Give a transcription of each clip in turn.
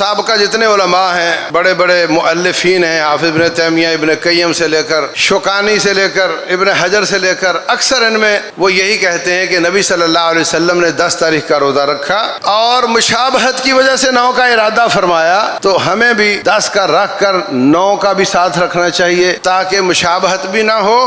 سابقہ جتنے علماء ہیں، بڑے بڑے مؤلفین ہیں، حافظ ابن تیمیہ، ابن قیم سے لے کر شوکانی سے لے کر ابن حجر سے لے کر، اکثر ان میں وہ یہی کہتے ہیں کہ نبی صلی اللہ علیہ وسلم نے 10 تاریخ کا روزہ رکھا اور مشابہت کی وجہ سے 9 کا ارادہ فرمایا، تو ہمیں بھی 10 کا رکھ کر 9 کا بھی ساتھ رکھنا چاہیے تاکہ مشابہت بھی نہ ہو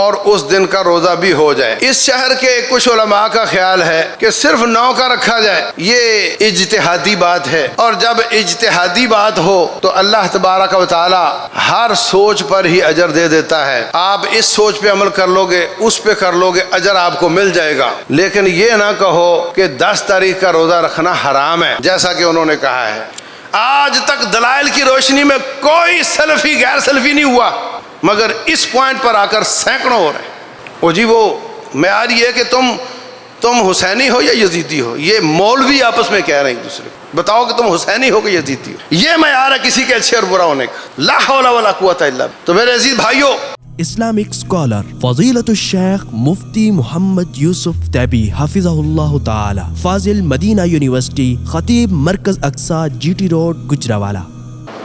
اور اس دن کا روزہ بھی ہو جائے۔ اس شہر کے کچھ علماء کا خیال ہے کہ صرف 9 کا رکھا جائے، یہ اجتہادی بات ہے، اور جب اجتہادی بات ہو تو اللہ تبارک و تعالی ہر سوچ پر ہی اجر دے دیتا ہے۔ آپ اس سوچ پہ عمل کر لو گے، اس پہ کر لو گے، اجر آپ کو مل جائے گا، لیکن یہ نہ کہو کہ 10 تاریخ کا روزہ رکھنا حرام ہے، جیسا کہ انہوں نے کہا ہے۔ آج تک دلائل کی روشنی میں کوئی سلفی غیر سلفی نہیں ہوا، مگر اس پوائنٹ پر آ کر سینکڑوں ہو رہے ہیں۔ وہ جی وہ معیار یہ ہے کہ تم حسینی ہو یا یزیدی ہو، یہ مولوی آپس میں کہہ رہے ہیں ایک دوسرے کو، بتاؤ کہ تم حسینی ہو کہ یزیدی ہو، یہ معیار ہے کسی کے اچھے اور برا ہونے کا، لا حول ولا قوت الا باللہ۔ تو میرے عزیز بھائیو، اسلامک اسکالر فضیلت الشیخ مفتی محمد یوسف تیبی حفظہ اللہ تعالی، فاضل مدینہ یونیورسٹی، خطیب مرکز اقصی، جی ٹی روڈ، گجرانوالہ۔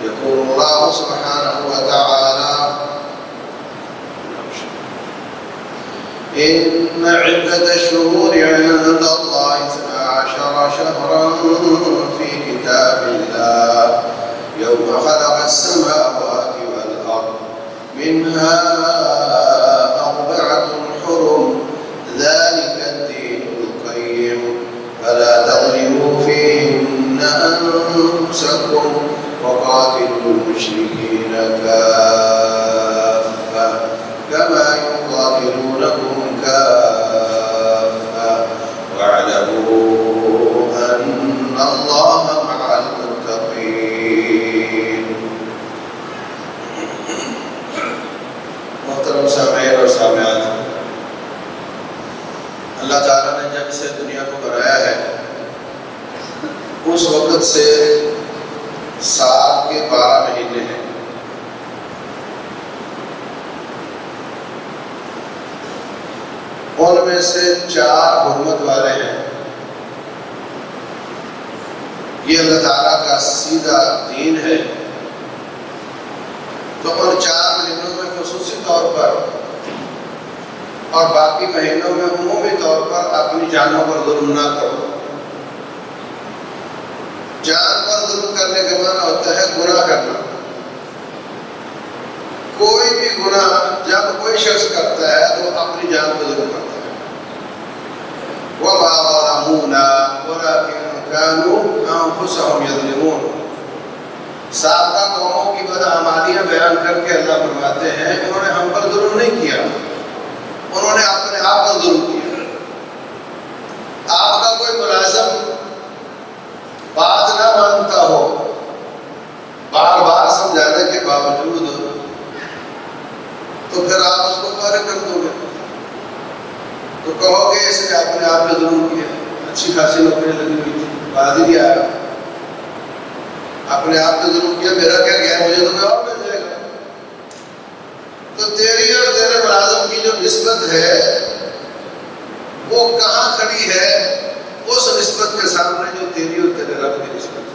يقول الله سبحانه وتعالى: إن عدة الشهور عند الله 12 شهرا في كتاب الله يوم خلق السماوات والأرض منها 4 حرم ذلك الدين القيم فلا تظلموا فيهن أنفسكم وقاتلوا المشركين كافة كما يقاتلونكم كافة واعلموا أن الله مع المتقين۔ محترم سامعین اور سامعات، اللہ تعالیٰ نے جب سے دنیا کو بنایا ہے اس وقت سے سال کے 12 مہینے ہیں۔ ان میں سے 4 حرمت والے ہیں، یہ اللہ تعالیٰ کا سیدھا دین ہے۔ تو ان 4 مہینوں میں خصوصی طور پر اور باقی مہینوں میں عمومی طور پر اپنی جانوں پر ظلم نہ کرو۔ جان پر ظلم کرنے کا معنی ہوتا ہے گناہ کرنا۔ کوئی بھی گناہ جب کوئی شخص کرتا ہے تو اپنی جان پر ظلم کرتا ہے۔ وَمَا ظَلَمُونَا وَلَكِنْ كَانُوا أَنفُسَهُمْ يَظْلِمُونَ۔ سابقہ قوموں کی بدعمالیاں بیان کر کے اللہ فرماتے ہیں انہوں نے ہم پر ظلم نہیں کیا، انہوں نے اپنے آپ پر ظلم کیا۔ آپ کا کوئی ملازم بات نہ مانتا ہو، بار بار سمجھانے کے باوجود، تو پھر آپ اس کو فارغ کر دو گے، تو کہو گے اس نے اپنے آپ پہ ظلم کیا، اچھی خاصی نوکری لگی ہوئی تھی، بازی نہیں آیا، اپنے آپ پہ ظلم کیا، میرا کیا گیا، مجھے تو کوئی اور مل جائے گا۔ تو تیری اور تیرے ملازم کی جو نسبت ہے وہ کہاں کھڑی ہے؟ اس نسبت کے سامنے جو تیری اور تیرے رب کی نسبت ہے۔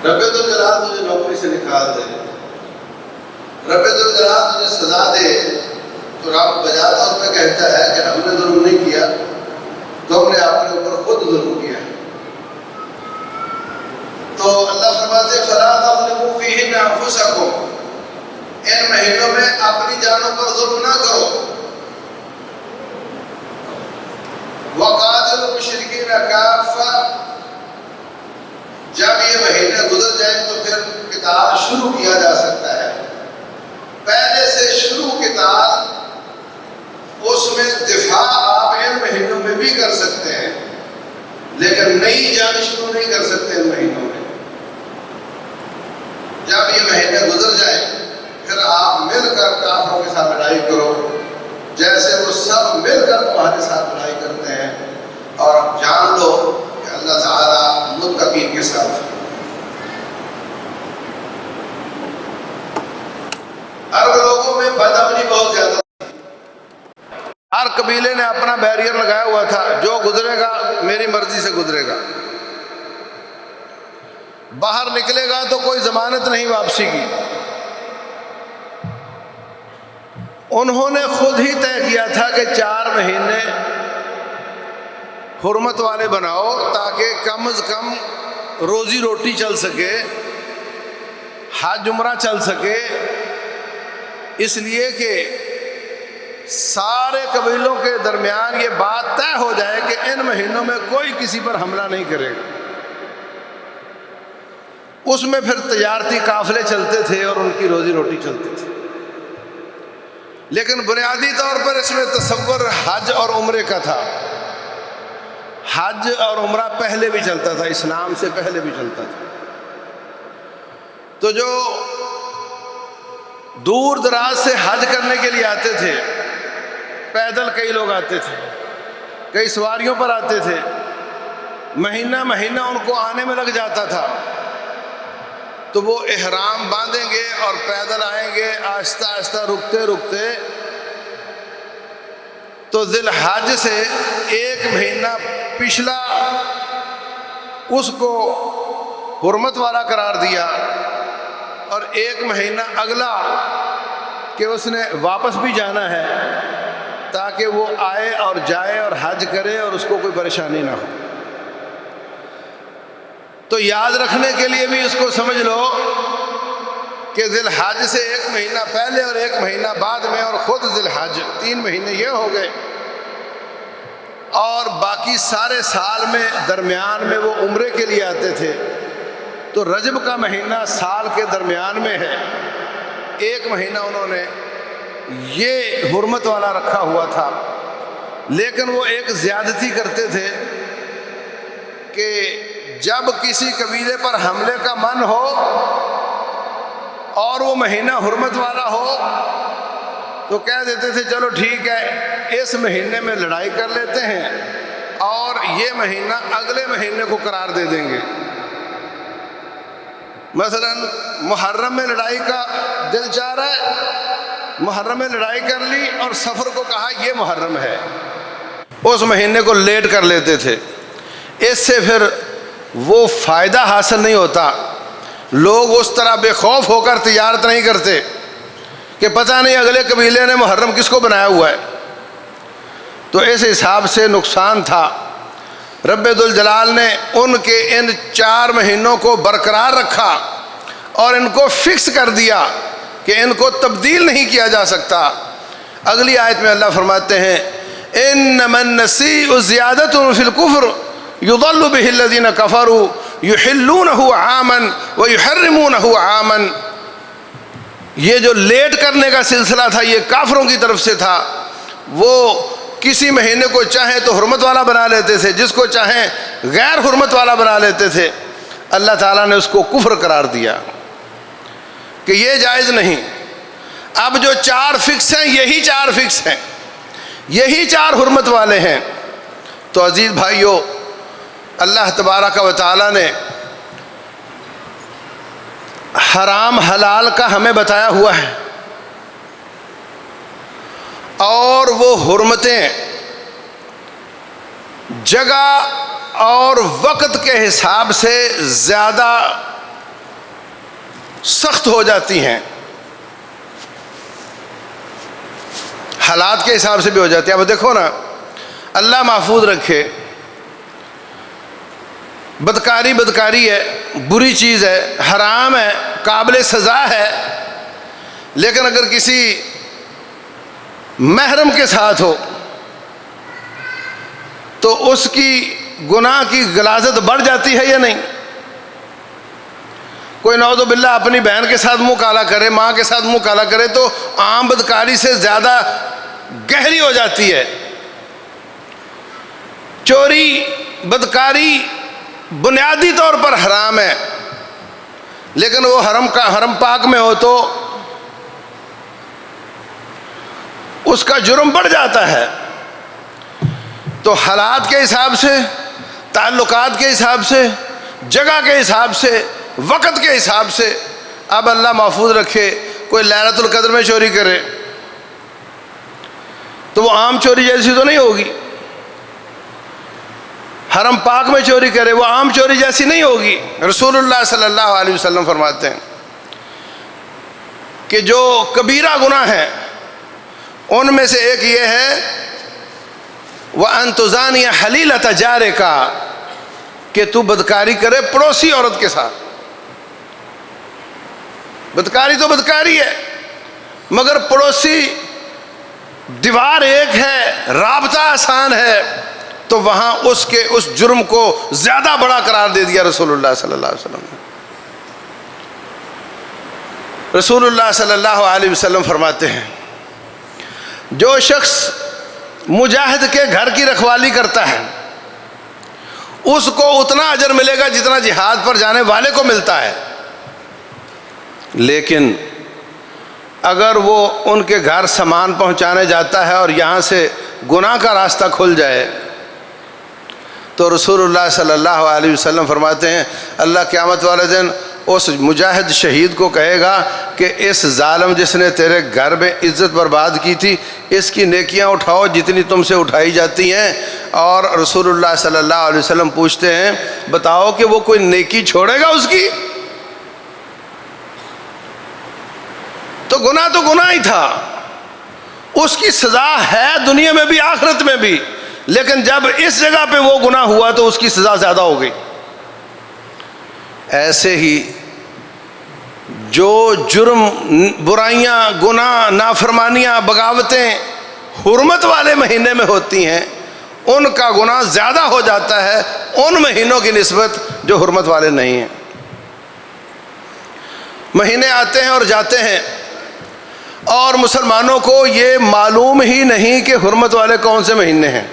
رب ذوالجلال تجھے نوکری سے نکال دے، رب ذوالجلال تجھے سزا دے، تو رب بجا طور پہ کہتا ہے کہ ہم نے ظلم نہیں کیا، تم نے اپنے اوپر خود ظلم کیا۔ تو اللہ فرماتے ہیں فَلَا تَظْلِمُوا فِيهِنَّ أَنفُسَكُمْ، ان مہینوں میں اپنی جانوں پر ظلم نہ کرو۔ وَقَاتِلُوا الْمُشْرِكِينَ كَافَّةً، جب یہ مہینے گزر جائیں تو پھر قتال شروع کیا جا سکتا ہے۔ پہلے سے شروع قتال، اس میں دفاع آپ ان مہینوں میں بھی کر سکتے ہیں، لیکن نئی جنگ شروع نہیں کر سکتے ان مہینوں میں۔ جب یہ مہینے گزر جائیں پھر آپ مل کر کافروں کے ساتھ لڑائی کرو، جیسے وہ سب مل کر تمہارے ساتھ لڑائی کرتے ہیں، اور جان لو کہ اللہ تعالیٰ متقین کے ساتھ ہے۔ عرب لوگوں میں بدامنی بہت زیادہ، ہر قبیلے نے اپنا بیریئر لگایا ہوا تھا، جو گزرے گا میری مرضی سے گزرے گا۔ باہر نکلے گا تو کوئی ضمانت نہیں واپسی کی۔ انہوں نے خود ہی طے کیا تھا کہ 4 مہینے حرمت والے بناؤ تاکہ کم از کم روزی روٹی چل سکے، حج عمرہ چل سکے، اس لیے کہ سارے قبیلوں کے درمیان یہ بات طے ہو جائے کہ ان مہینوں میں کوئی کسی پر حملہ نہیں کرے گا۔ اس میں پھر تجارتی قافلے چلتے تھے اور ان کی روزی روٹی چلتی تھی، لیکن بنیادی طور پر اس میں تصور حج اور عمرے کا تھا۔ حج اور عمرہ پہلے بھی چلتا تھا، اسلام سے پہلے بھی چلتا تھا۔ تو جو دور دراز سے حج کرنے کے لیے آتے تھے، پیدل کئی لوگ آتے تھے، کئی سواریوں پر آتے تھے، مہینہ مہینہ ان کو آنے میں لگ جاتا تھا، تو وہ احرام باندھیں گے اور پیدل آئیں گے، آہستہ آہستہ رکتے رکتے تو ذی الحج سے 1 مہینہ پچھلا اس کو حرمت والا قرار دیا اور 1 مہینہ اگلا کہ اس نے واپس بھی جانا ہے تاکہ وہ آئے اور جائے اور حج کرے اور اس کو کوئی پریشانی نہ ہو۔ تو یاد رکھنے کے لیے بھی اس کو سمجھ لو کہ ذی الحج سے 1 مہینہ پہلے اور 1 مہینہ بعد میں اور خود ذی الحج 3 مہینے یہ ہو گئے، اور باقی سارے سال میں درمیان میں وہ عمرے کے لیے آتے تھے۔ تو رجب کا مہینہ سال کے درمیان میں ہے، 1 مہینہ انہوں نے یہ حرمت والا رکھا ہوا تھا، لیکن وہ ایک زیادتی کرتے تھے کہ جب کسی قبیلے پر حملے کا من ہو اور وہ مہینہ حرمت والا ہو تو کہہ دیتے تھے چلو ٹھیک ہے، اس مہینے میں لڑائی کر لیتے ہیں اور یہ مہینہ اگلے مہینے کو قرار دے دیں گے۔ مثلا محرم میں لڑائی کا دل چاہ رہا ہے، محرم میں لڑائی کر لی اور سفر کو کہا یہ محرم ہے، اس مہینے کو لیٹ کر لیتے تھے۔ اس سے پھر وہ فائدہ حاصل نہیں ہوتا، لوگ اس طرح بے خوف ہو کر تجارت نہیں کرتے کہ پتہ نہیں اگلے قبیلے نے محرم کس کو بنایا ہوا ہے، تو اس حساب سے نقصان تھا۔ رب ذوالجلال نے ان کے ان 4 مہینوں کو برقرار رکھا اور ان کو فکس کر دیا کہ ان کو تبدیل نہیں کیا جا سکتا۔ اگلی آیت میں اللہ فرماتے ہیں انما النسیء زیادۃ فی الکفر یضل بہ الذین کفروا یحلونہ عاما ویحرمونہ عاما۔ یہ جو لیٹ کرنے کا سلسلہ تھا یہ کافروں کی طرف سے تھا، وہ کسی مہینے کو چاہیں تو حرمت والا بنا لیتے تھے، جس کو چاہیں غیر حرمت والا بنا لیتے تھے۔ اللہ تعالیٰ نے اس کو کفر قرار دیا کہ یہ جائز نہیں۔ اب جو 4 فکس ہیں یہی 4 فکس ہیں، یہی 4 حرمت والے ہیں۔ تو عزیز بھائیو، اللہ تبارک و تعالیٰ نے حرام حلال کا ہمیں بتایا ہوا ہے، اور وہ حرمتیں جگہ اور وقت کے حساب سے زیادہ سخت ہو جاتی ہیں، حالات کے حساب سے بھی ہو جاتی ہیں۔ اب دیکھو نا، اللہ محفوظ رکھے، بدکاری بدکاری ہے، بری چیز ہے، حرام ہے، قابل سزا ہے، لیکن اگر کسی محرم کے ساتھ ہو تو اس کی گناہ کی غلاظت بڑھ جاتی ہے یا نہیں؟ کوئی نعوذ باللہ اپنی بہن کے ساتھ منہ کالا کرے، ماں کے ساتھ منہ کالا کرے تو عام بدکاری سے زیادہ گہری ہو جاتی ہے۔ چوری بدکاری بنیادی طور پر حرام ہے، لیکن وہ حرم پاک میں ہو تو اس کا جرم بڑھ جاتا ہے۔ تو حالات کے حساب سے، تعلقات کے حساب سے، جگہ کے حساب سے، وقت کے حساب سے، اب اللہ محفوظ رکھے کوئی لیلۃ القدر میں چوری کرے تو وہ عام چوری جیسی تو نہیں ہوگی، حرم پاک میں چوری کرے وہ عام چوری جیسی نہیں ہوگی۔ رسول اللہ صلی اللہ علیہ وسلم فرماتے ہیں کہ جو کبیرہ گناہ ہیں ان میں سے ایک یہ ہے وَأَن تُزَانِيَ حَلِيلَةَ جَارِكَ، کہ تو بدکاری کرے پڑوسی عورت کے ساتھ۔ بدکاری تو بدکاری ہے، مگر پڑوسی دیوار ایک ہے، رابطہ آسان ہے، تو وہاں اس جرم کو زیادہ بڑا قرار دے دیا رسول اللہ صلی اللہ علیہ وسلم نے۔ رسول اللہ صلی اللہ علیہ وسلم فرماتے ہیں جو شخص مجاہد کے گھر کی رکھوالی کرتا ہے اس کو اتنا اجر ملے گا جتنا جہاد پر جانے والے کو ملتا ہے، لیکن اگر وہ ان کے گھر سامان پہنچانے جاتا ہے اور یہاں سے گناہ کا راستہ کھل جائے تو رسول اللہ صلی اللہ علیہ وسلم فرماتے ہیں اللہ قیامت والے دن اس مجاہد شہید کو کہے گا کہ اس ظالم جس نے تیرے گھر میں عزت برباد کی تھی اس کی نیکیاں اٹھاؤ جتنی تم سے اٹھائی جاتی ہیں۔ اور رسول اللہ صلی اللہ علیہ وسلم پوچھتے ہیں بتاؤ کہ وہ کوئی نیکی چھوڑے گا اس کی؟ تو گناہ ہی تھا، اس کی سزا ہے دنیا میں بھی آخرت میں بھی، لیکن جب اس جگہ پہ وہ گناہ ہوا تو اس کی سزا زیادہ ہو گئی۔ ایسے ہی جو جرم، برائیاں، گناہ، نافرمانیاں، بغاوتیں حرمت والے مہینے میں ہوتی ہیں ان کا گناہ زیادہ ہو جاتا ہے ان مہینوں کی نسبت جو حرمت والے نہیں ہیں۔ مہینے آتے ہیں اور جاتے ہیں اور مسلمانوں کو یہ معلوم ہی نہیں کہ حرمت والے کون سے مہینے ہیں۔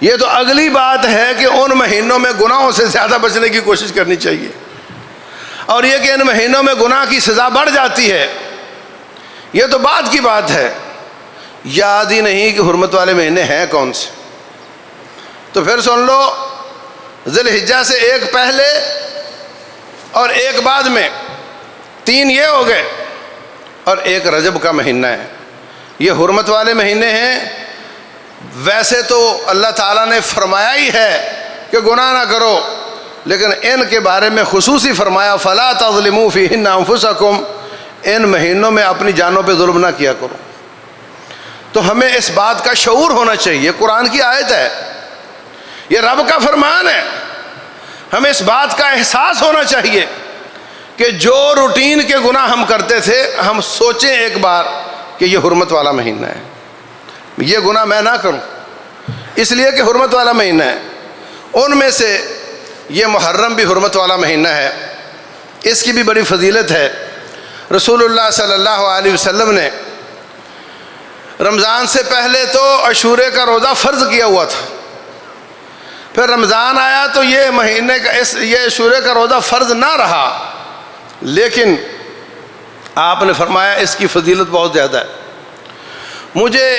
یہ تو اگلی بات ہے کہ ان مہینوں میں گناہوں سے زیادہ بچنے کی کوشش کرنی چاہیے، اور یہ کہ ان مہینوں میں گناہ کی سزا بڑھ جاتی ہے یہ تو بعد کی بات ہے، یاد ہی نہیں کہ حرمت والے مہینے ہیں کون سے۔ تو پھر سن لو، ذی الحجہ سے ایک پہلے اور ایک بعد میں، 3 یہ ہو گئے، اور ایک رجب کا مہینہ ہے۔ یہ حرمت والے مہینے ہیں۔ ویسے تو اللہ تعالیٰ نے فرمایا ہی ہے کہ گناہ نہ کرو، لیکن ان کے بارے میں خصوصی فرمایا فَلَا تَظْلِمُوا فِيهِنَّ أَنفُسَكُمْ، ان مہینوں میں اپنی جانوں پہ ظلم نہ کیا کرو۔ تو ہمیں اس بات کا شعور ہونا چاہیے، قرآن کی آیت ہے، یہ رب کا فرمان ہے، ہمیں اس بات کا احساس ہونا چاہیے کہ جو روٹین کے گناہ ہم کرتے تھے ہم سوچیں ایک بار کہ یہ حرمت والا مہینہ ہے، یہ گناہ میں نہ کروں، اس لیے کہ حرمت والا مہینہ ہے۔ ان میں سے یہ محرم بھی حرمت والا مہینہ ہے، اس کی بھی بڑی فضیلت ہے۔ رسول اللہ صلی اللہ علیہ وسلم نے رمضان سے پہلے تو عاشورے کا روزہ فرض کیا ہوا تھا، پھر رمضان آیا تو یہ مہینے کا یہ عاشورے کا روزہ فرض نہ رہا، لیکن آپ نے فرمایا اس کی فضیلت بہت زیادہ ہے۔ مجھے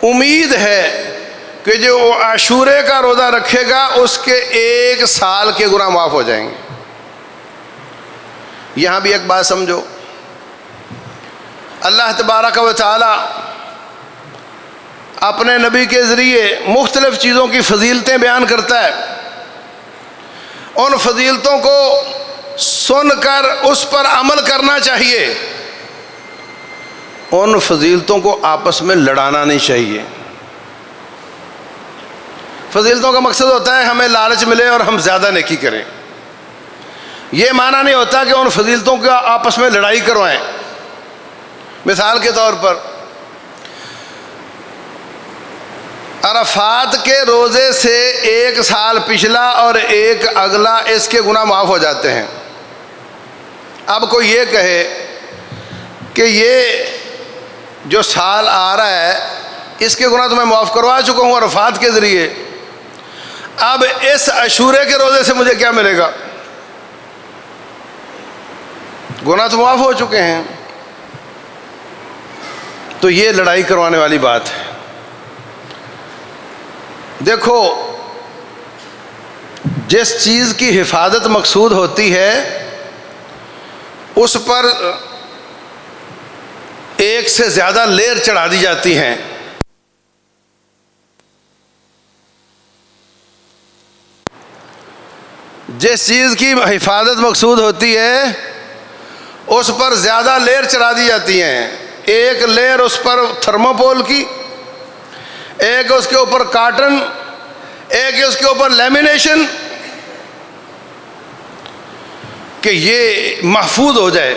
امید ہے کہ جو عاشورے کا روزہ رکھے گا اس کے 1 سال کے گناہ معاف ہو جائیں گے۔ یہاں بھی ایک بات سمجھو، اللہ تبارک و تعالی اپنے نبی کے ذریعے مختلف چیزوں کی فضیلتیں بیان کرتا ہے، ان فضیلتوں کو سن کر اس پر عمل کرنا چاہیے، ان فضیلتوں کو آپس میں لڑانا نہیں چاہیے۔ فضیلتوں کا مقصد ہوتا ہے ہمیں لالچ ملے اور ہم زیادہ نیکی کریں، یہ معنی نہیں ہوتا کہ ان فضیلتوں کا آپس میں لڑائی کروائیں۔ مثال کے طور پر عرفات کے روزے سے 1 سال پچھلا اور 1 اگلا اس کے گناہ معاف ہو جاتے ہیں۔ اب کوئی یہ کہے کہ یہ جو سال آ رہا ہے اس کے گناہ تو میں معاف کروا چکا ہوں عرفات کے ذریعے، اب اس عاشورے کے روزے سے مجھے کیا ملے گا؟ گناہ تو معاف ہو چکے ہیں۔ تو یہ لڑائی کروانے والی بات ہے۔ دیکھو، جس چیز کی حفاظت مقصود ہوتی ہے اس پر ایک سے زیادہ لیر چڑھا دی جاتی ہیں۔ جس چیز کی حفاظت مقصود ہوتی ہے اس پر زیادہ لیئر چڑھا دی جاتی ہیں. ایک لیئر اس پر تھرموپول کی، ایک اس کے اوپر کاٹن، ایک اس کے اوپر لیمینیشن، کہ یہ محفوظ ہو جائے.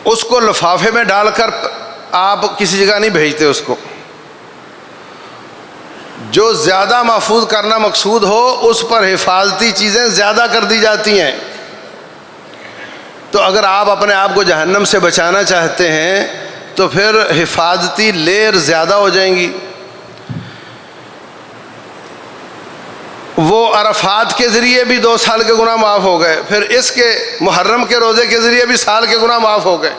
اس کو لفافے میں ڈال کر آپ کسی جگہ نہیں بھیجتے اس کو. جو زیادہ محفوظ کرنا مقصود ہو اس پر حفاظتی چیزیں زیادہ کر دی جاتی ہیں. تو اگر آپ اپنے آپ کو جہنم سے بچانا چاہتے ہیں تو پھر حفاظتی لیئر زیادہ ہو جائیں گی. وہ عرفات کے ذریعے بھی 2 سال کے گناہ معاف ہو گئے، پھر اس کے محرم کے روزے کے ذریعے بھی سال کے گناہ معاف ہو گئے.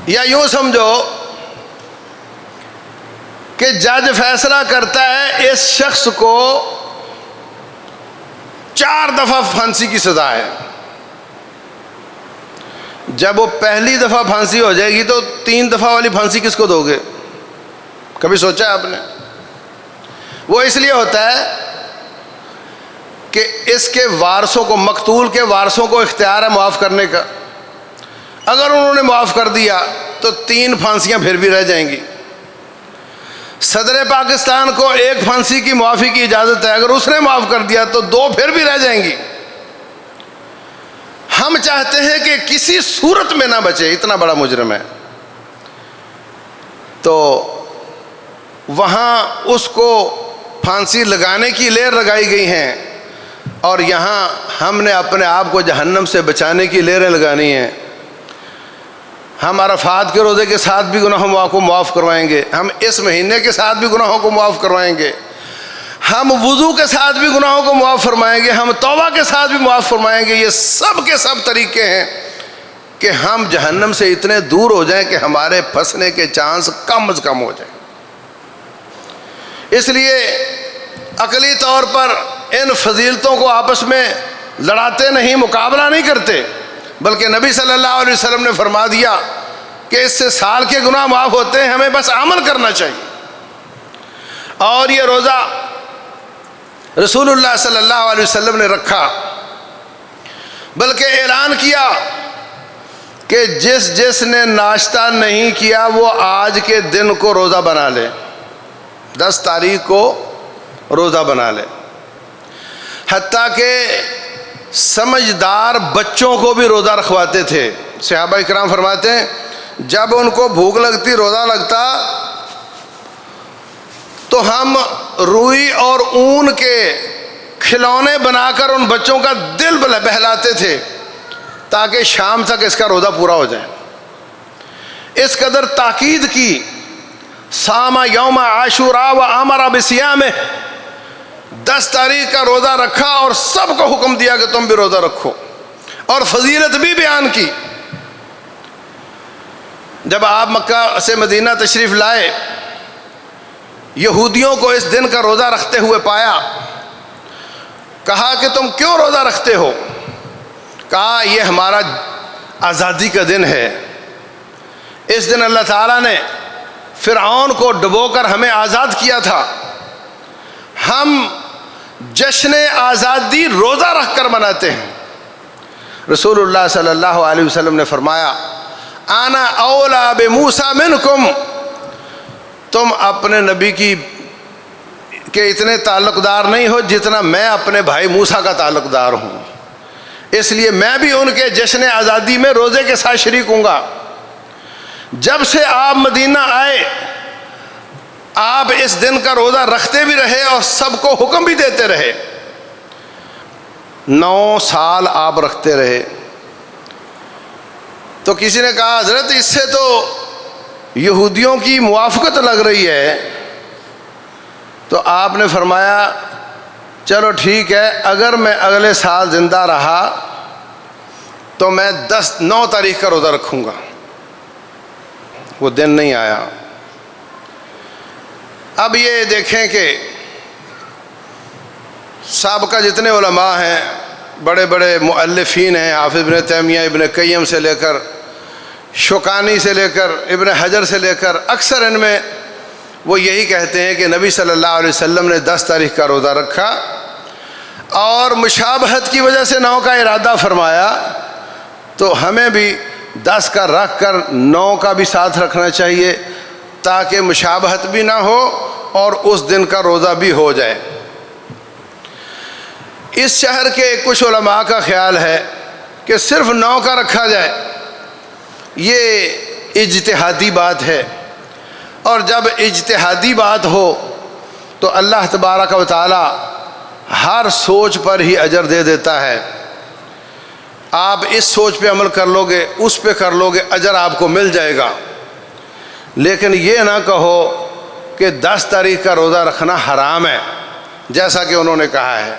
یا یوں سمجھو کہ جج فیصلہ کرتا ہے اس شخص کو 4 دفعہ پھانسی کی سزا ہے. جب وہ پہلی دفعہ پھانسی ہو جائے گی تو 3 دفعہ والی پھانسی کس کو دو گے؟ کبھی سوچا ہے آپ نے؟ وہ اس لیے ہوتا ہے کہ اس کے وارثوں کو، مقتول کے وارثوں کو اختیار ہے معاف کرنے کا. اگر انہوں نے معاف کر دیا تو 3 پھانسیاں پھر بھی رہ جائیں گی. صدر پاکستان کو 1 پھانسی کی معافی کی اجازت ہے، اگر اس نے معاف کر دیا تو 2 پھر بھی رہ جائیں گی. ہم چاہتے ہیں کہ کسی صورت میں نہ بچے، اتنا بڑا مجرم ہے. تو وہاں اس کو پھانسی لگانے کی لیئر لگائی گئی ہیں، اور یہاں ہم نے اپنے آپ کو جہنم سے بچانے کی لیئریں لگانی ہیں. ہم عرفات کے روزے کے ساتھ بھی گناہوں کو معاف کروائیں گے، ہم اس مہینے کے ساتھ بھی گناہوں کو معاف کروائیں گے، ہم وضو کے ساتھ بھی گناہوں کو معاف فرمائیں گے، ہم توبہ کے ساتھ بھی معاف فرمائیں گے. یہ سب کے سب طریقے ہیں کہ ہم جہنم سے اتنے دور ہو جائیں کہ ہمارے پھنسنے کے چانس کم از کم ہو جائیں. اس لیے عقلی طور پر ان فضیلتوں کو آپس میں لڑاتے نہیں، مقابلہ نہیں کرتے، بلکہ نبی صلی اللہ علیہ وسلم نے فرما دیا کہ اس سے سال کے گناہ معاف ہوتے ہیں، ہمیں بس عمل کرنا چاہیے. اور یہ روزہ رسول اللہ صلی اللہ علیہ وسلم نے رکھا، بلکہ اعلان کیا کہ جس نے ناشتہ نہیں کیا وہ آج کے دن کو روزہ بنا لے، 10 تاریخ کو روزہ بنا لے. حتیٰ کہ سمجھدار بچوں کو بھی روزہ رکھواتے تھے. صحابہ کرام فرماتے ہیں جب ان کو بھوک لگتی، روزہ لگتا، تو ہم روئی اور اون کے کھلونے بنا کر ان بچوں کا دل بہلاتے تھے تاکہ شام تک اس کا روزہ پورا ہو جائے. اس قدر تاکید کی. صام یوم عاشوراء و امر بصیامہ، 10 تاریخ کا روزہ رکھا اور سب کو حکم دیا کہ تم بھی روزہ رکھو، اور فضیلت بھی بیان کی. جب آپ مکہ سے مدینہ تشریف لائے، یہودیوں کو اس دن کا روزہ رکھتے ہوئے پایا. کہا کہ تم کیوں روزہ رکھتے ہو؟ کہا یہ ہمارا آزادی کا دن ہے. اس دن اللہ تعالیٰ نے فرعون کو ڈبو کر ہمیں آزاد کیا تھا. ہم جشن آزادی روزہ رکھ کر مناتے ہیں. رسول اللہ صلی اللہ علیہ وسلم نے فرمایا انا اولا بموسیٰ منکم، تم اپنے نبی کے اتنے تعلق دار نہیں ہو جتنا میں اپنے بھائی موسیٰ کا تعلق دار ہوں، اس لیے میں بھی ان کے جشن آزادی میں روزے کے ساتھ شریک ہوں گا. جب سے آپ مدینہ آئے آپ اس دن کا روزہ رکھتے بھی رہے اور سب کو حکم بھی دیتے رہے. 9 سال آپ رکھتے رہے. تو کسی نے کہا حضرت اس سے تو یہودیوں کی موافقت لگ رہی ہے. تو آپ نے فرمایا چلو ٹھیک ہے، اگر میں اگلے سال زندہ رہا تو میں 9 تاریخ کا روزہ رکھوں گا. وہ دن نہیں آیا. اب یہ دیکھیں کہ سابقہ جتنے علماء ہیں، بڑے بڑے مؤلفین ہیں، حافظ ابن تیمیہ، ابن قیم سے لے کر شوکانی سے لے کر ابن حجر سے لے کر، اکثر ان میں وہ یہی کہتے ہیں کہ نبی صلی اللہ علیہ وسلم نے 10 تاریخ کا روزہ رکھا اور مشابہت کی وجہ سے 9 کا ارادہ فرمایا، تو ہمیں بھی 10 کا رکھ کر 9 کا بھی ساتھ رکھنا چاہیے تاکہ مشابہت بھی نہ ہو اور اس دن کا روزہ بھی ہو جائے۔ اس شہر کے کچھ علماء کا خیال ہے کہ صرف 9 کا رکھا جائے، یہ اجتہادی بات ہے، اور جب اجتہادی بات ہو تو اللہ تبارک و تعالی ہر سوچ پر ہی اجر دے دیتا ہے۔ آپ اس سوچ پہ عمل کر لو گے، اس پہ کر لو گے، اجر آپ کو مل جائے گا، لیکن یہ نہ کہو کہ 10 تاریخ کا روزہ رکھنا حرام ہے جیسا کہ انہوں نے کہا ہے۔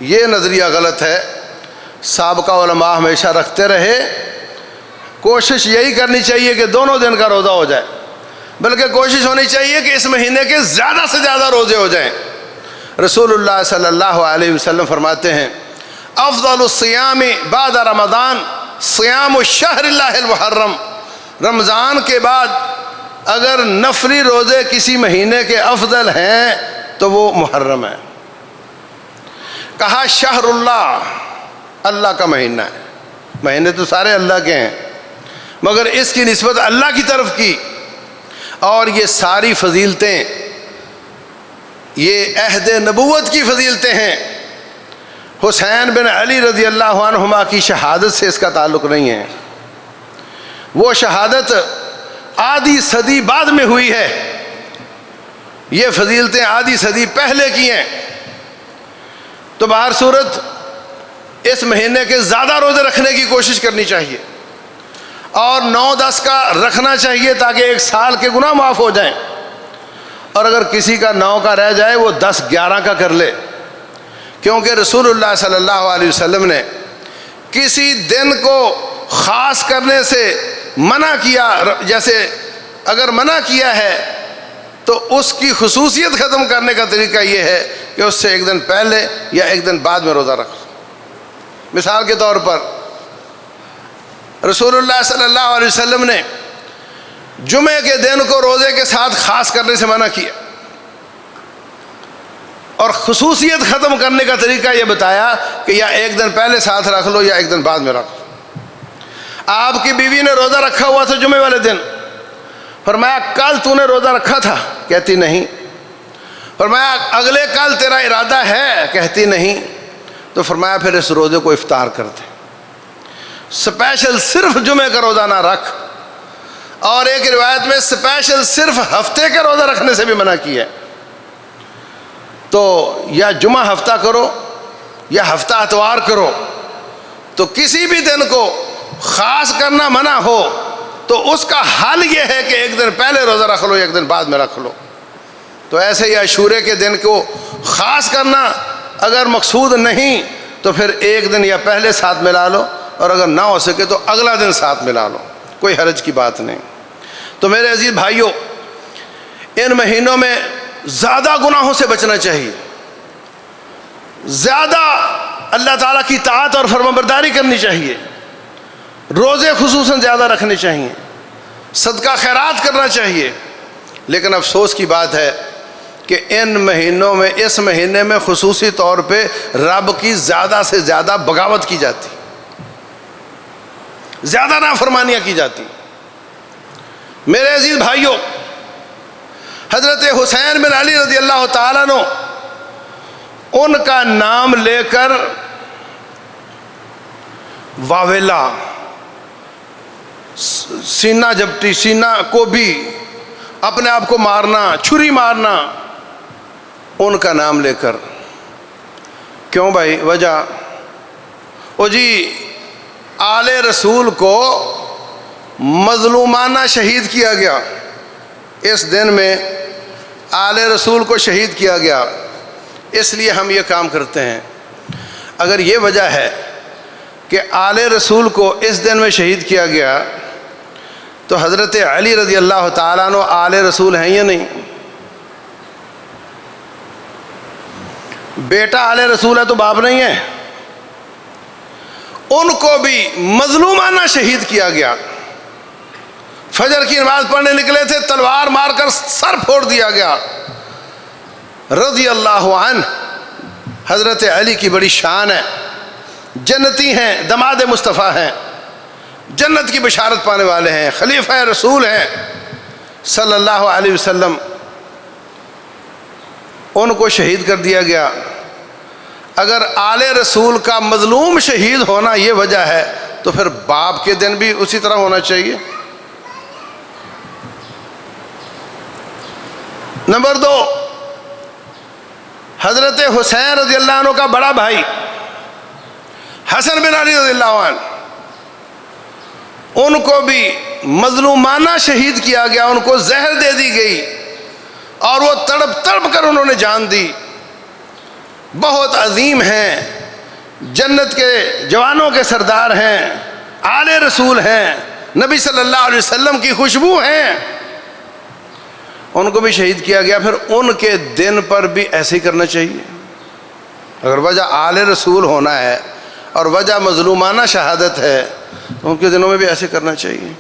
یہ نظریہ غلط ہے۔ سابقہ علماء ہمیشہ رکھتے رہے، کوشش یہی کرنی چاہیے کہ دونوں دن کا روزہ ہو جائے، بلکہ کوشش ہونی چاہیے کہ اس مہینے کے زیادہ سے زیادہ روزے ہو جائیں۔ رسول اللہ صلی اللہ علیہ وسلم فرماتے ہیں افضل الصیام بعد رمضان صیام الشہر اللہ المحرم، رمضان کے بعد اگر نفلی روزے کسی مہینے کے افضل ہیں تو وہ محرم ہے۔ کہا شہر اللہ، اللہ کا مہینہ ہے، مہینے تو سارے اللہ کے ہیں مگر اس کی نسبت اللہ کی طرف کی، اور یہ ساری فضیلتیں یہ عہد نبوت کی فضیلتیں ہیں۔ حسین بن علی رضی اللہ عنہما کی شہادت سے اس کا تعلق نہیں ہے، وہ شہادت آدھی صدی بعد میں ہوئی ہے، یہ فضیلتیں آدھی صدی پہلے کی ہیں۔ تو بہر صورت اس مہینے کے زیادہ روزے رکھنے کی کوشش کرنی چاہیے، اور 9-10 کا رکھنا چاہیے تاکہ 1 سال کے گناہ معاف ہو جائیں، اور اگر کسی کا 9 کا رہ جائے وہ 10-11 کا کر لے، کیونکہ رسول اللہ صلی اللہ علیہ وسلم نے کسی دن کو خاص کرنے سے منع کیا، جیسے اگر منع کیا ہے تو اس کی خصوصیت ختم کرنے کا طریقہ یہ ہے کہ اس سے 1 دن پہلے یا 1 دن بعد میں روزہ رکھو۔ مثال کے طور پر رسول اللہ صلی اللہ علیہ وسلم نے جمعے کے دن کو روزے کے ساتھ خاص کرنے سے منع کیا، اور خصوصیت ختم کرنے کا طریقہ یہ بتایا کہ یا 1 دن پہلے ساتھ رکھ لو یا 1 دن بعد میں رکھ لو۔ آپ کی بیوی نے روزہ رکھا ہوا تھا جمعے والے دن، فرمایا کل تو نے روزہ رکھا تھا؟ کہتی نہیں۔ فرمایا اگلے کل تیرا ارادہ ہے؟ کہتی نہیں۔ تو فرمایا پھر اس روزے کو افطار کر دے، سپیشل صرف جمعے کا روزہ نہ رکھ، اور ایک روایت میں سپیشل صرف ہفتے کے روزہ رکھنے سے بھی منع کیا ہے۔ تو یا جمعہ ہفتہ کرو یا ہفتہ اتوار کرو، تو کسی بھی دن کو خاص کرنا منع ہو تو اس کا حل یہ ہے کہ 1 دن پہلے روزہ رکھ لو یا 1 دن بعد میں رکھ لو۔ تو ایسے ہی عاشورے کے دن کو خاص کرنا اگر مقصود نہیں تو پھر 1 دن یا پہلے ساتھ ملا لو، اور اگر نہ ہو سکے تو اگلا دن ساتھ ملا لو، کوئی حرج کی بات نہیں۔ تو میرے عزیز بھائیوں، ان مہینوں میں زیادہ گناہوں سے بچنا چاہیے، زیادہ اللہ تعالیٰ کی طاعت اور فرمانبرداری کرنی چاہیے، روزے خصوصاً زیادہ رکھنے چاہیے، صدقہ خیرات کرنا چاہیے۔ لیکن افسوس کی بات ہے کہ ان مہینوں میں، اس مہینے میں خصوصی طور پہ رب کی زیادہ سے زیادہ بغاوت کی جاتی، زیادہ نافرمانیاں کی جاتی۔ میرے عزیز بھائیوں، حضرت حسین بن علی رضی اللہ تعالیٰ عنہ، ان کا نام لے کر واویلا، سینہ جھپٹی، سینہ کو بھی اپنے آپ کو مارنا، چھری مارنا، ان کا نام لے کر۔ کیوں بھائی؟ وجہ او جی آل رسول کو مظلومانہ شہید کیا گیا، اس دن میں آل رسول کو شہید کیا گیا، اس لیے ہم یہ کام کرتے ہیں۔ اگر یہ وجہ ہے کہ آل رسول کو اس دن میں شہید کیا گیا تو حضرت علی رضی اللہ تعالیٰ عنہ آل رسول ہیں یا نہیں؟ بیٹا آل رسول ہے تو باپ نہیں ہے؟ ان کو بھی مظلومانہ شہید کیا گیا، فجر کی نماز پڑھنے نکلے تھے، تلوار مار کر سر پھوڑ دیا گیا، رضی اللہ عنہ۔ حضرت علی کی بڑی شان ہے، جنتی ہیں، دماد مصطفیٰ ہیں، جنت کی بشارت پانے والے ہیں، خلیفہ رسول ہیں صلی اللہ علیہ وسلم۔ ان کو شہید کر دیا گیا۔ اگر آل رسول کا مظلوم شہید ہونا یہ وجہ ہے تو پھر باپ کے دن بھی اسی طرح ہونا چاہیے۔ نمبر 2، حضرت حسین رضی اللہ عنہ کا بڑا بھائی حسن بن علی رضی اللہ عنہ، ان کو بھی مظلومانہ شہید کیا گیا، ان کو زہر دے دی گئی اور وہ تڑپ تڑپ کر انہوں نے جان دی۔ بہت عظیم ہیں، جنت کے جوانوں کے سردار ہیں، آل رسول ہیں، نبی صلی اللہ علیہ وسلم کی خوشبو ہیں، ان کو بھی شہید کیا گیا۔ پھر ان کے دن پر بھی ایسے ہی کرنا چاہیے۔ اگر وجہ آل رسول ہونا ہے اور وجہ مظلومانہ شہادت ہے تو ان کے دنوں میں بھی ایسے کرنا چاہیے۔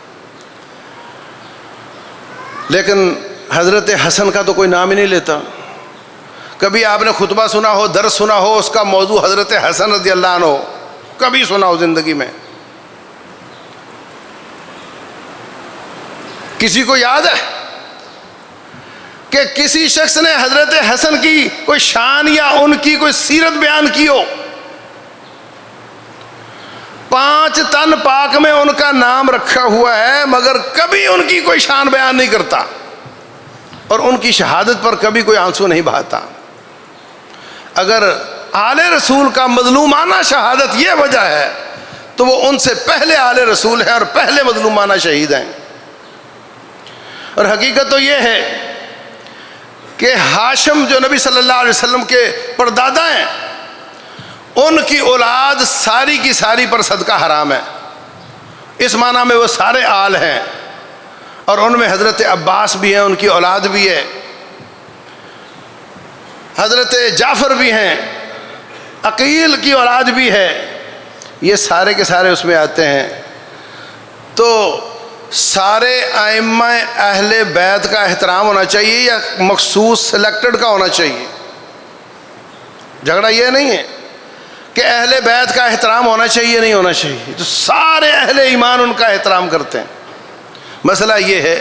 لیکن حضرت حسن کا تو کوئی نام ہی نہیں لیتا۔ کبھی آپ نے خطبہ سنا ہو، درس سنا ہو، اس کا موضوع حضرت حسن رضی اللہ عنہ ہو، کبھی سنا ہو زندگی میں؟ کسی کو یاد ہے کہ کسی شخص نے حضرت حسن کی کوئی شان یا ان کی کوئی سیرت بیان کی ہو؟ 5 تن پاک میں ان کا نام رکھا ہوا ہے، مگر کبھی ان کی کوئی شان بیان نہیں کرتا اور ان کی شہادت پر کبھی کوئی آنسو نہیں بہاتا۔ اگر آل رسول کا مظلومانہ شہادت یہ وجہ ہے تو وہ ان سے پہلے آل رسول ہیں اور پہلے مظلومانہ شہید ہیں۔ اور حقیقت تو یہ ہے کہ ہاشم جو نبی صلی اللہ علیہ وسلم کے پردادا ہیں، ان کی اولاد ساری کی ساری پر صدقہ حرام ہے۔ اس معنی میں وہ سارے آل ہیں، اور ان میں حضرت عباس بھی ہیں، ان کی اولاد بھی ہے، حضرت جعفر بھی ہیں، عقیل کی اولاد بھی ہے، یہ سارے کے سارے اس میں آتے ہیں۔ تو سارے ائمہ اہل بیت کا احترام ہونا چاہیے یا مخصوص سلیکٹڈ کا ہونا چاہیے؟ جھگڑا یہ نہیں ہے کہ اہل بیت کا احترام ہونا چاہیے نہیں ہونا چاہیے، تو سارے اہل ایمان ان کا احترام کرتے ہیں۔ مسئلہ یہ ہے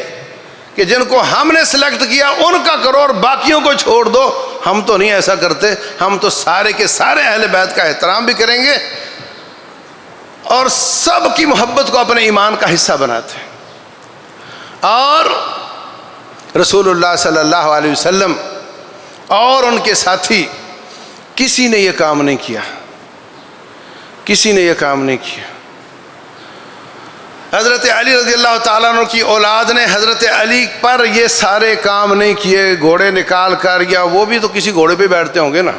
کہ جن کو ہم نے سلیکٹ کیا ان کا کرو اور باقیوں کو چھوڑ دو۔ ہم تو نہیں ایسا کرتے، ہم تو سارے کے سارے اہل بیت کا احترام بھی کریں گے اور سب کی محبت کو اپنے ایمان کا حصہ بناتے ہیں۔ اور رسول اللہ صلی اللہ علیہ وسلم اور ان کے ساتھی کسی نے یہ کام نہیں کیا، کسی نے یہ کام نہیں کیا۔ حضرت علی رضی اللہ تعالیٰ عنہ کی اولاد نے حضرت علی پر یہ سارے کام نہیں کیے، گھوڑے نکال کر، یا وہ بھی تو کسی گھوڑے پہ بیٹھتے ہوں گے نا،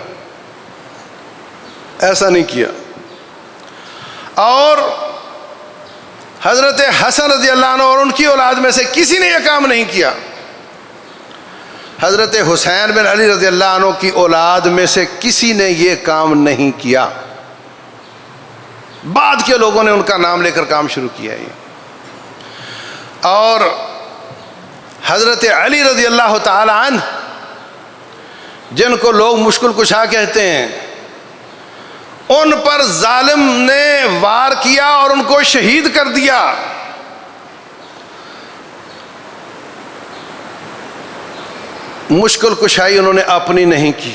ایسا نہیں کیا۔ اور حضرت حسن رضی اللہ عنہ اور ان کی اولاد میں سے کسی نے یہ کام نہیں کیا۔ حضرت حسین بن علی رضی اللہ عنہ کی اولاد میں سے کسی نے یہ کام نہیں کیا، بعد کے لوگوں نے ان کا نام لے کر کام شروع کیا ہے۔ اور حضرت علی رضی اللہ تعالی عنہ جن کو لوگ مشکل کشا کہتے ہیں، ان پر ظالم نے وار کیا اور ان کو شہید کر دیا۔ مشکل کشائی انہوں نے اپنی نہیں کی،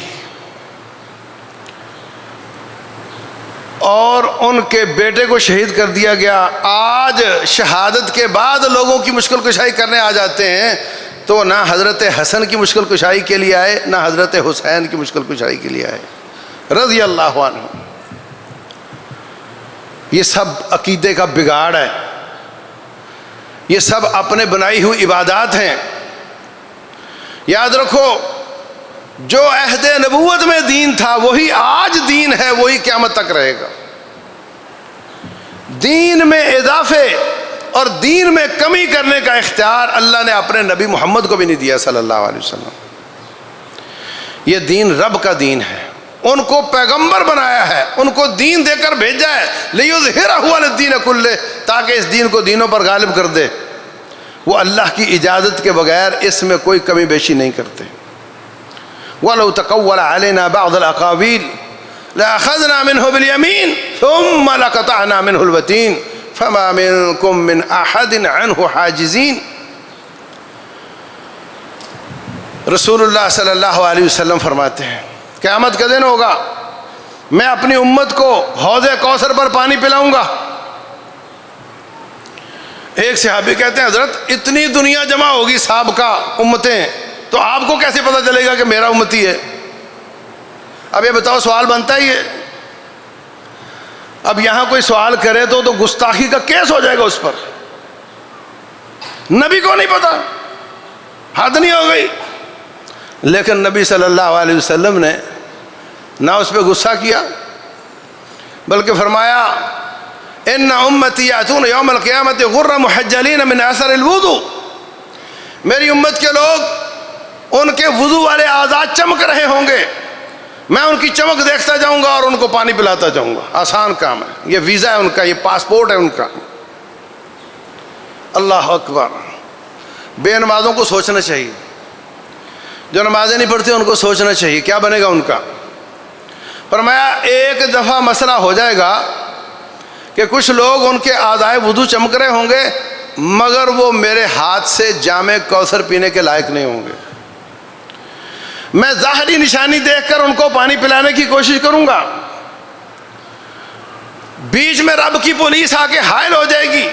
اور ان کے بیٹے کو شہید کر دیا گیا۔ آج شہادت کے بعد لوگوں کی مشکل کشائی کرنے آ جاتے ہیں تو نہ حضرت حسن کی مشکل کشائی کے لیے آئے، نہ حضرت حسین کی مشکل کشائی کے لیے آئے رضی اللہ عنہ۔ یہ سب عقیدے کا بگاڑ ہے، یہ سب اپنے بنائی ہوئی عبادات ہیں۔ یاد رکھو، جو عہد نبوت میں دین تھا وہی آج دین ہے، وہی قیامت تک رہے گا۔ دین میں اضافے اور دین میں کمی کرنے کا اختیار اللہ نے اپنے نبی محمد کو بھی نہیں دیا صلی اللہ علیہ وسلم۔ یہ دین رب کا دین ہے، ان کو پیغمبر بنایا ہے، ان کو دین دے کر بھیجا ہے، لِیُظْہِرَهُ عَلَى الدِّینِ كُلِّهِ، تاکہ اس دین کو دینوں پر غالب کر دے۔ وہ اللہ کی اجازت کے بغیر اس میں کوئی کمی بیشی نہیں کرتے. وَلَوْ تَقَوَّلَ عَلَيْنَا بَعْضَ الْأَقَاوِيلِ لَأَخَذْنَا مِنْهُ بِالْيَمِينِ ثُمَّ لَقَطَعْنَا مِنْهُ الْوَتِينَ فَمَا مِنْكُمْ مِنْ أَحَدٍ عَنْهُ حَاجِزِينَ. رسول اللہ صلی اللہ علیہ وسلم فرماتے ہیں قیامت کا دن ہوگا، میں اپنی امت کو حوض کوثر پر پانی پلاؤں گا. ایک صحابی کہتے ہیں حضرت اتنی دنیا جمع ہوگی سابقہ امتیں، تو آپ کو کیسے پتہ چلے گا کہ میرا امتی ہے؟ اب یہ بتاؤ، سوال بنتا ہی ہے. اب یہاں کوئی سوال کرے تو گستاخی کا کیس ہو جائے گا اس پر. نبی کو نہیں پتا، حد نہیں ہو گئی. لیکن نبی صلی اللہ علیہ وسلم نے نہ اس پہ غصہ کیا، بلکہ فرمایا ان امتی یاتون یوم القیامت غر محجلین من اثر الوضو. میری امت کے لوگ ان کے وضو والے اعضاء چمک رہے ہوں گے، میں ان کی چمک دیکھتا جاؤں گا اور ان کو پانی پلاتا جاؤں گا. آسان کام ہے، یہ ویزا ہے ان کا، یہ پاسپورٹ ہے ان کا. اللہ اکبر. بے نمازوں کو سوچنا چاہیے، جو نمازیں نہیں پڑھتے ان کو سوچنا چاہیے کیا بنے گا ان کا. فرمایا ایک دفعہ مسئلہ ہو جائے گا کہ کچھ لوگ ان کے اعضائے وضو چمک رہے ہوں گے مگر وہ میرے ہاتھ سے جام کوثر پینے کے لائق نہیں ہوں گے. میں ظاہری نشانی دیکھ کر ان کو پانی پلانے کی کوشش کروں گا، بیچ میں رب کی پولیس آ کے حائل ہو جائے گی،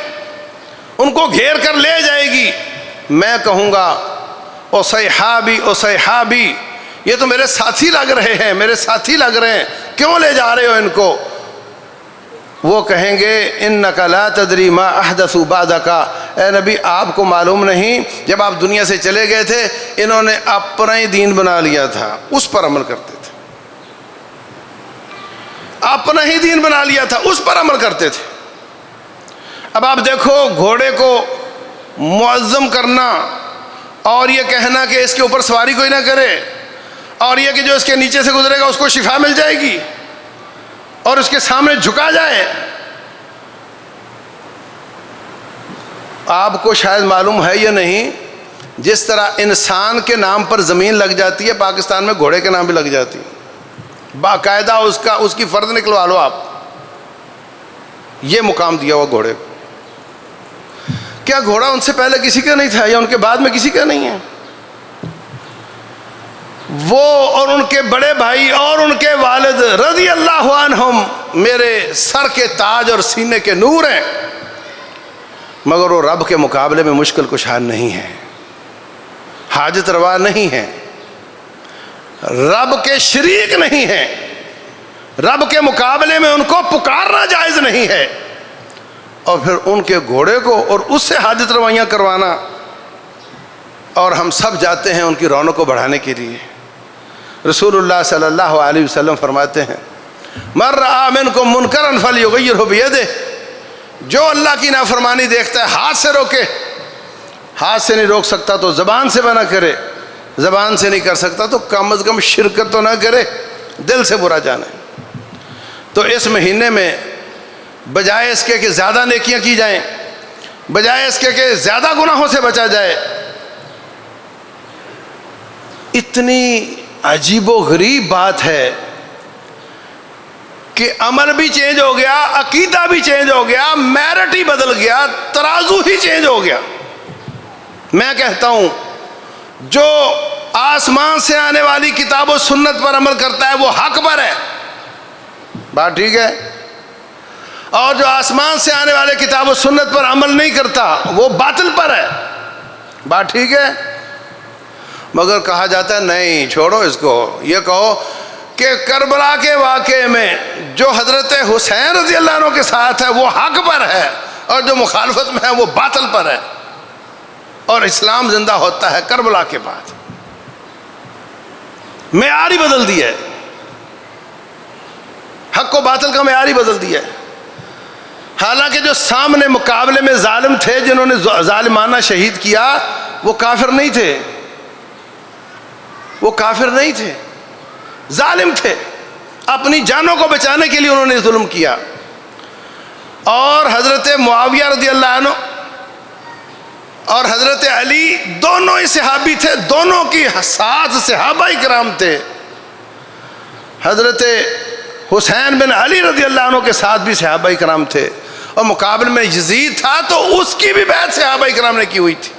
ان کو گھیر کر لے جائے گی. میں کہوں گا او صحابی او صحابی، یہ تو میرے ساتھی لگ رہے ہیں، میرے ساتھی لگ رہے ہیں، کیوں لے جا رہے ہو ان کو؟ وہ کہیں گے انک لا تدری ما احدثوا بعدک، اے نبی آپ کو معلوم نہیں جب آپ دنیا سے چلے گئے تھے انہوں نے اپنا ہی دین بنا لیا تھا، اس پر عمل کرتے تھے. اپنا ہی دین بنا لیا تھا، اس پر عمل کرتے تھے. اب آپ دیکھو گھوڑے کو معظم کرنا اور یہ کہنا کہ اس کے اوپر سواری کوئی نہ کرے، اور یہ کہ جو اس کے نیچے سے گزرے گا اس کو شفا مل جائے گی، اور اس کے سامنے جھکا جائے. آپ کو شاید معلوم ہے یا نہیں، جس طرح انسان کے نام پر زمین لگ جاتی ہے پاکستان میں گھوڑے کے نام بھی لگ جاتی ہے. باقاعدہ اس کی فرد نکلوا لو آپ. یہ مقام دیا ہوا گھوڑے کو. کیا گھوڑا ان سے پہلے کسی کا نہیں تھا یا ان کے بعد میں کسی کا نہیں ہے؟ وہ اور ان کے بڑے بھائی اور ان کے والد رضی اللہ عنہم میرے سر کے تاج اور سینے کے نور ہیں، مگر وہ رب کے مقابلے میں مشکل کشا نہیں ہے، حاجت روا نہیں ہے، رب کے شریک نہیں ہے، رب کے مقابلے میں ان کو پکارنا جائز نہیں ہے. اور پھر ان کے گھوڑے کو اور اس سے حاجت روائیاں کروانا، اور ہم سب جاتے ہیں ان کی رونق کو بڑھانے کے لیے. رسول اللہ صلی اللہ علیہ وسلم فرماتے ہیں من رأى منکم منکرا فلیغیرہ بیدہ، جو اللہ کی نافرمانی دیکھتا ہے ہاتھ سے روکے. ہاتھ سے نہیں روک سکتا تو زبان سے منع کرے، زبان سے نہیں کر سکتا تو کم از کم شرکت تو نہ کرے، دل سے برا جانے. تو اس مہینے میں بجائے اس کے کہ زیادہ نیکیاں کی جائیں، بجائے اس کے کہ زیادہ گناہوں سے بچا جائے، اتنی عجیب و غریب بات ہے کہ عمل بھی چینج ہو گیا، عقیدہ بھی چینج ہو گیا، میرٹ ہی بدل گیا، ترازو ہی چینج ہو گیا. میں کہتا ہوں جو آسمان سے آنے والی کتاب و سنت پر عمل کرتا ہے وہ حق پر ہے، بات ٹھیک ہے، اور جو آسمان سے آنے والے کتاب و سنت پر عمل نہیں کرتا وہ باطل پر ہے، بات ٹھیک ہے. مگر کہا جاتا ہے نہیں چھوڑو اس کو، یہ کہو کہ کربلا کے واقعے میں جو حضرت حسین رضی اللہ عنہ کے ساتھ ہے وہ حق پر ہے، اور جو مخالفت میں ہے وہ باطل پر ہے، اور اسلام زندہ ہوتا ہے کربلا کے بعد. معیار ہی بدل دیا ہے، حق و باطل کا معیار ہی بدل دیا ہے. حالانکہ جو سامنے مقابلے میں ظالم تھے جنہوں نے ظالمانہ شہید کیا وہ کافر نہیں تھے، وہ کافر نہیں تھے، ظالم تھے، اپنی جانوں کو بچانے کے لیے انہوں نے ظلم کیا. اور حضرت معاویہ رضی اللہ عنہ اور حضرت علی دونوں ہی صحابی تھے، دونوں کی ساتھ صحابہ کرام تھے۔ حضرت حسین بن علی رضی اللہ عنہ کے ساتھ بھی صحابہ کرام تھے، اور مقابل میں یزید تھا تو اس کی بھی بیعت صحابہ کرام نے کی ہوئی تھی۔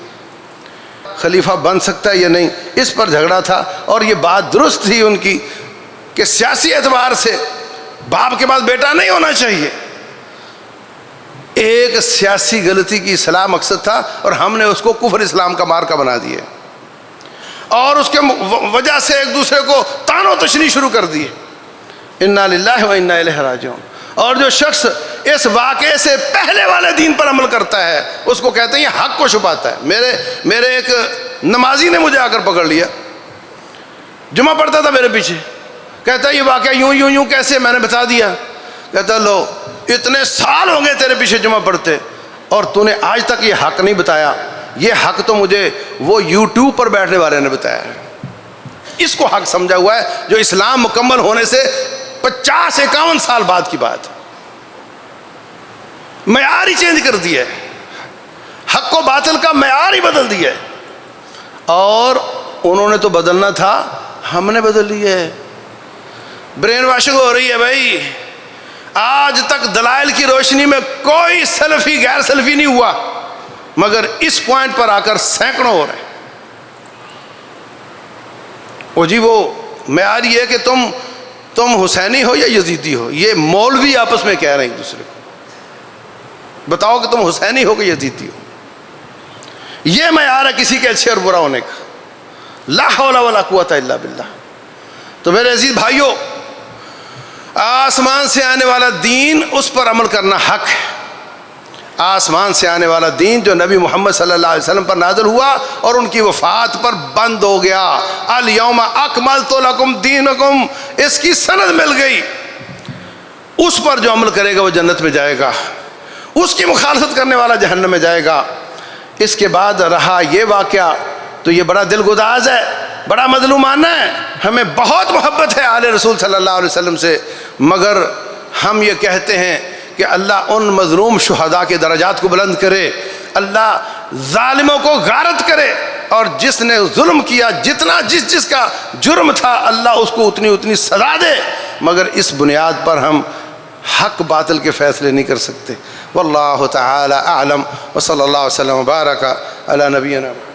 خلیفہ بن سکتا ہے یا نہیں، اس پر جھگڑا تھا، اور یہ بات درست تھی ان کی کہ سیاسی اعتبار سے باپ کے بعد بیٹا نہیں ہونا چاہیے۔ ایک سیاسی غلطی کی اصلاح مقصد تھا، اور ہم نے اس کو کفر اسلام کا مارکا بنا دیا، اور اس کے وجہ سے ایک دوسرے کو طعن و تشنیع شروع کر دیے۔ انا للہ و انا الیہ راجعون۔ اور جو شخص اس واقعے سے پہلے والے دین پر عمل کرتا ہے اس کو کہتے ہیں یہ حق کو چھپاتا ہے۔ میرے ایک نمازی نے مجھے آ کر پکڑ لیا، جمعہ پڑھتا تھا میرے پیچھے، کہتا ہے یہ واقعہ یوں کیسے؟ میں نے بتا دیا۔ کہتا لو اتنے سال ہو گئے تیرے پیچھے جمعہ پڑھتے اور تو نے آج تک یہ حق نہیں بتایا۔ یہ حق تو مجھے وہ یوٹیوب پر بیٹھنے والے نے بتایا ہے۔ اس کو حق سمجھا ہوا ہے، جو اسلام مکمل ہونے سے 50-51 سال بعد کی بات، معیار ہی چینج کر دیا ہے، حق و باطل کا معیار ہی بدل دیا ہے۔ اور انہوں نے تو بدلنا تھا، ہم نے بدل لیا ہے۔ برین واشنگ ہو رہی ہے بھائی۔ آج تک دلائل کی روشنی میں کوئی سلفی غیر سلفی نہیں ہوا، مگر اس پوائنٹ پر آ کر سینکڑوں ہو رہے ہیں۔ وہ جی وہ معیار یہ ہے کہ تم حسینی ہو یا یزیدی ہو، یہ مولوی آپس میں کہہ رہے ہیں ایک دوسرے کو، بتاؤ کہ تم حسینی ہو کہ یزیدی ہو۔ یہ معیار ہے کسی کے اچھے اور برا ہونے کا۔ لا حول ولا قوت الا باللہ۔ تو میرے عزیز بھائیوں، آسمان سے آنے والا دین، اس پر عمل کرنا حق ہے۔ آسمان سے آنے والا دین جو نبی محمد صلی اللہ علیہ وسلم پر نازل ہوا اور ان کی وفات پر بند ہو گیا، الیوم اکملت لکم دینکم، اس کی سند مل گئی۔ اس پر جو عمل کرے گا وہ جنت میں جائے گا، اس کی مخالفت کرنے والا جہنم میں جائے گا۔ اس کے بعد رہا یہ واقعہ تو یہ بڑا دل گداز ہے، بڑا مظلومانہ ہے۔ ہمیں بہت محبت ہے آل رسول صلی اللہ علیہ وسلم سے، مگر ہم یہ کہتے ہیں کہ اللہ ان مظلوم شہداء کے درجات کو بلند کرے، اللہ ظالموں کو غارت کرے، اور جس نے ظلم کیا، جتنا جس کا جرم تھا، اللہ اس کو اتنی سزا دے۔ مگر اس بنیاد پر ہم حق باطل کے فیصلے نہیں کر سکتے۔ واللہ تعالی اعلم، وصلی اللہ وسلم وبارک علی نبینا۔